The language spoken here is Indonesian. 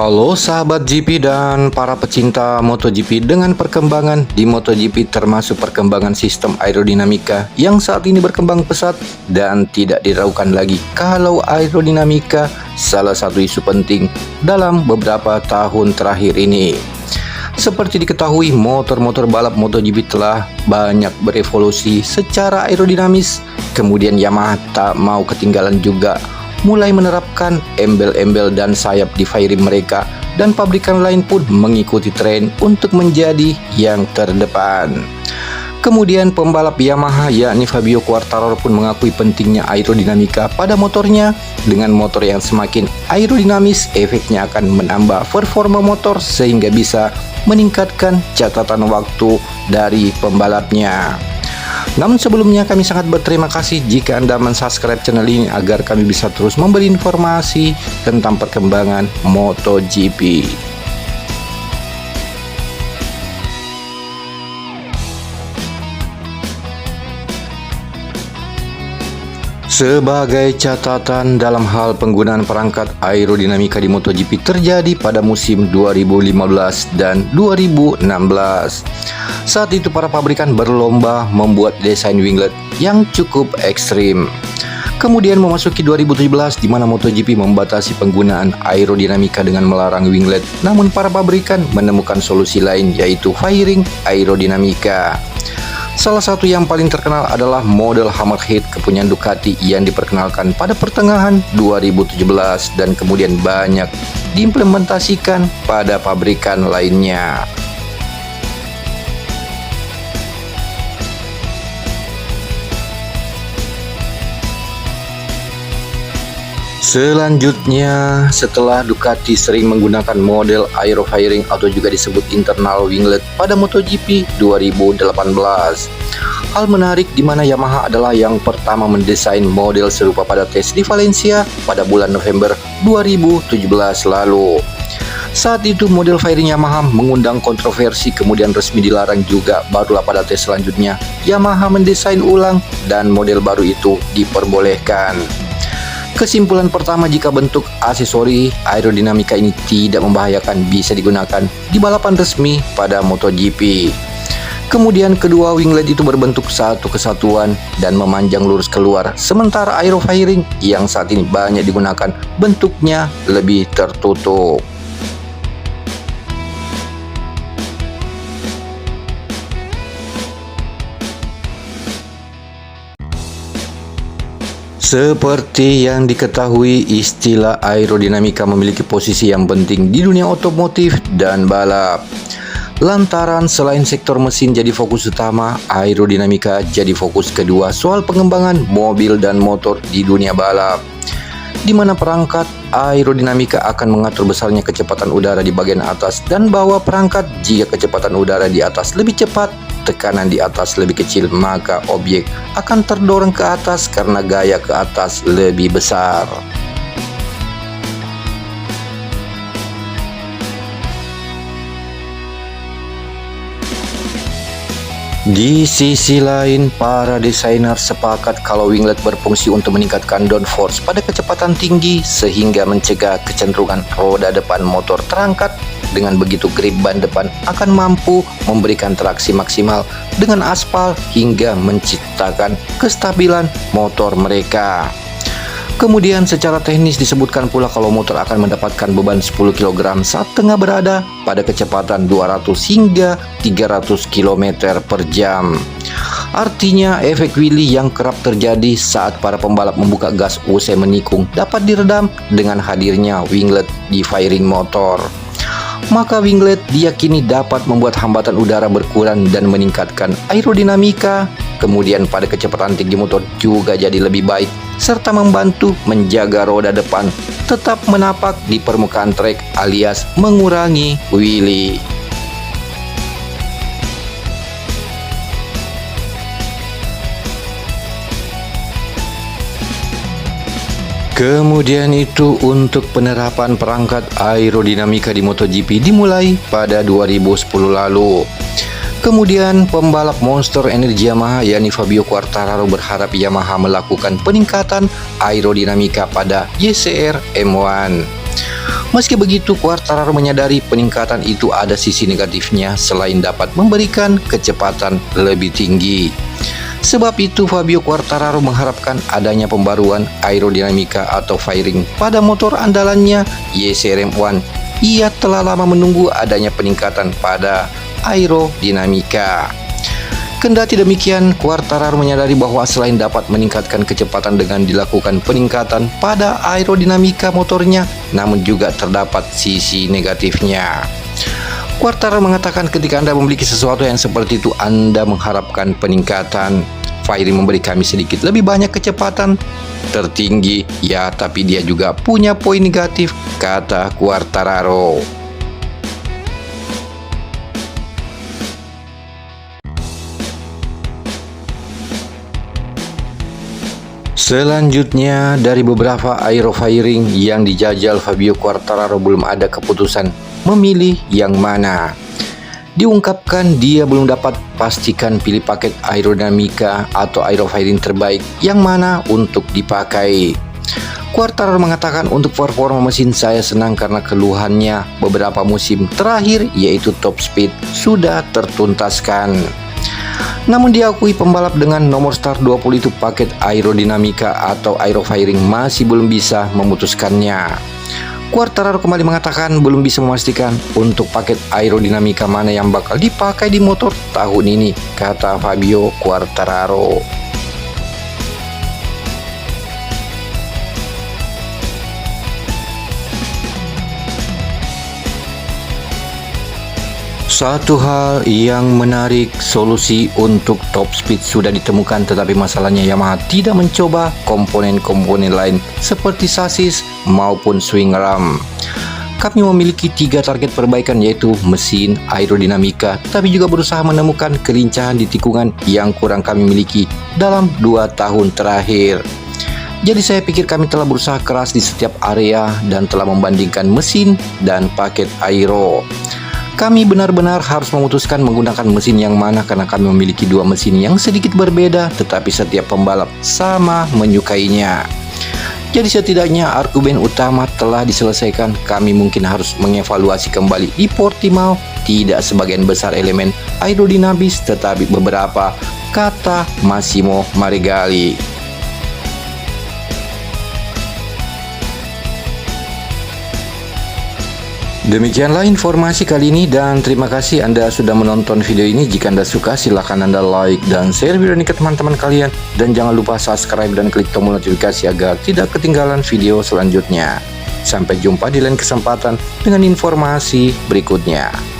Halo sahabat GP dan para pecinta MotoGP. Dengan perkembangan di MotoGP termasuk perkembangan sistem aerodinamika yang saat ini berkembang pesat dan tidak diragukan lagi kalau aerodinamika salah satu isu penting dalam beberapa tahun terakhir ini. Seperti diketahui, motor-motor balap MotoGP telah banyak berevolusi secara aerodinamis. Kemudian Yamaha tak mau ketinggalan juga, mulai menerapkan embel-embel dan sayap di fairing mereka, dan pabrikan lain pun mengikuti tren untuk menjadi yang terdepan. Kemudian pembalap Yamaha yakni Fabio Quartararo pun mengakui pentingnya aerodinamika pada motornya. Dengan motor yang semakin aerodinamis, efeknya akan menambah performa motor sehingga bisa meningkatkan catatan waktu dari pembalapnya. Namun sebelumnya kami sangat berterima kasih jika Anda mensubscribe channel ini agar kami bisa terus memberi informasi tentang perkembangan MotoGP. Sebagai catatan, dalam hal penggunaan perangkat aerodinamika di MotoGP terjadi pada musim 2015 dan 2016. Saat itu para pabrikan berlomba membuat desain winglet yang cukup ekstrim. Kemudian memasuki 2017 di mana MotoGP membatasi penggunaan aerodinamika dengan melarang winglet. Namun para pabrikan menemukan solusi lain, yaitu fairing aerodinamika. Salah satu yang paling terkenal adalah model Hammerhead kepunyaan Ducati yang diperkenalkan pada pertengahan 2017 dan kemudian banyak diimplementasikan pada pabrikan lainnya. Selanjutnya, setelah Ducati sering menggunakan model aerofairing atau juga disebut internal winglet pada MotoGP 2018. Hal menarik di mana Yamaha adalah yang pertama mendesain model serupa pada tes di Valencia pada bulan November 2017 lalu. Saat itu model fairing Yamaha mengundang kontroversi, kemudian resmi dilarang juga. Barulah pada tes selanjutnya Yamaha mendesain ulang dan model baru itu diperbolehkan. Kesimpulan pertama, jika bentuk aksesori aerodinamika ini tidak membahayakan, bisa digunakan di balapan resmi pada MotoGP. Kemudian kedua winglet itu berbentuk satu kesatuan dan memanjang lurus keluar, sementara aerofairing yang saat ini banyak digunakan bentuknya lebih tertutup. Seperti yang diketahui, istilah aerodinamika memiliki posisi yang penting di dunia otomotif dan balap. Lantaran selain sektor mesin jadi fokus utama, aerodinamika jadi fokus kedua soal pengembangan mobil dan motor di dunia balap, di mana perangkat aerodinamika akan mengatur besarnya kecepatan udara di bagian atas dan bawah perangkat. Jika kecepatan udara di atas lebih cepat, tekanan di atas lebih kecil, maka objek akan terdorong ke atas karena gaya ke atas lebih besar. Di sisi lain, para desainer sepakat kalau winglet berfungsi untuk meningkatkan downforce pada kecepatan tinggi sehingga mencegah kecenderungan roda depan motor terangkat. Dengan begitu, grip ban depan akan mampu memberikan traksi maksimal dengan aspal hingga menciptakan kestabilan motor mereka. Kemudian secara teknis disebutkan pula kalau motor akan mendapatkan beban 10 kg saat tengah berada pada kecepatan 200 hingga 300 km per jam. Artinya efek wheelie yang kerap terjadi saat para pembalap membuka gas usai menikung dapat diredam dengan hadirnya winglet di fairing motor. Maka winglet diyakini dapat membuat hambatan udara berkurang dan meningkatkan aerodinamika. Kemudian pada kecepatan tinggi motor juga jadi lebih baik, serta membantu menjaga roda depan tetap menapak di permukaan trek alias mengurangi wheelie. Kemudian itu untuk penerapan perangkat aerodinamika di MotoGP dimulai pada 2010 lalu. Kemudian pembalap monster energi Yamaha yakni Fabio Quartararo berharap Yamaha melakukan peningkatan aerodinamika pada YCR M1. Meski begitu, Quartararo menyadari peningkatan itu ada sisi negatifnya selain dapat memberikan kecepatan lebih tinggi. Sebab itu, Fabio Quartararo mengharapkan adanya pembaruan aerodinamika atau fairing pada motor andalannya YSRM1. Ia telah lama menunggu adanya peningkatan pada aerodinamika. Kendati demikian, Quartararo menyadari bahwa selain dapat meningkatkan kecepatan dengan dilakukan peningkatan pada aerodinamika motornya, namun juga terdapat sisi negatifnya. Quartararo mengatakan ketika Anda memiliki sesuatu yang seperti itu, Anda mengharapkan peningkatan. Fairing memberi kami sedikit lebih banyak kecepatan tertinggi, ya, tapi dia juga punya poin negatif, kata Quartararo. Selanjutnya, dari beberapa aerofairing yang dijajal Fabio Quartararo belum ada keputusan memilih yang mana. Diungkapkan dia belum dapat pastikan pilih paket aerodinamika atau aerofairing terbaik yang mana untuk dipakai. Quartararo mengatakan untuk performa mesin saya senang karena keluhannya beberapa musim terakhir yaitu top speed sudah tertuntaskan. Namun diakui pembalap dengan nomor start 20 itu paket aerodinamika atau aerofairing masih belum bisa memutuskannya. Quartararo kembali mengatakan belum bisa memastikan untuk paket aerodinamika mana yang bakal dipakai di motor tahun ini, kata Fabio Quartararo. Satu hal yang menarik, solusi untuk top speed sudah ditemukan, tetapi masalahnya Yamaha tidak mencoba komponen-komponen lain seperti sasis maupun swing arm. Kami memiliki 3 target perbaikan yaitu mesin, aerodinamika, tapi juga berusaha menemukan kelincahan di tikungan yang kurang kami miliki dalam 2 tahun terakhir. Jadi saya pikir kami telah berusaha keras di setiap area dan telah membandingkan mesin dan paket aero. Kami benar-benar harus memutuskan menggunakan mesin yang mana karena kami memiliki 2 mesin yang sedikit berbeda tetapi setiap pembalap sama menyukainya. Jadi setidaknya argumen utama telah diselesaikan. Kami mungkin harus mengevaluasi kembali di Portimao tidak sebagian besar elemen aerodinamis tetapi beberapa, kata Massimo Marigali. Demikianlah informasi kali ini dan terima kasih Anda sudah menonton video ini. Jika Anda suka silahkan Anda like dan share video ini ke teman-teman kalian. Dan jangan lupa subscribe dan klik tombol notifikasi agar tidak ketinggalan video selanjutnya. Sampai jumpa di lain kesempatan dengan informasi berikutnya.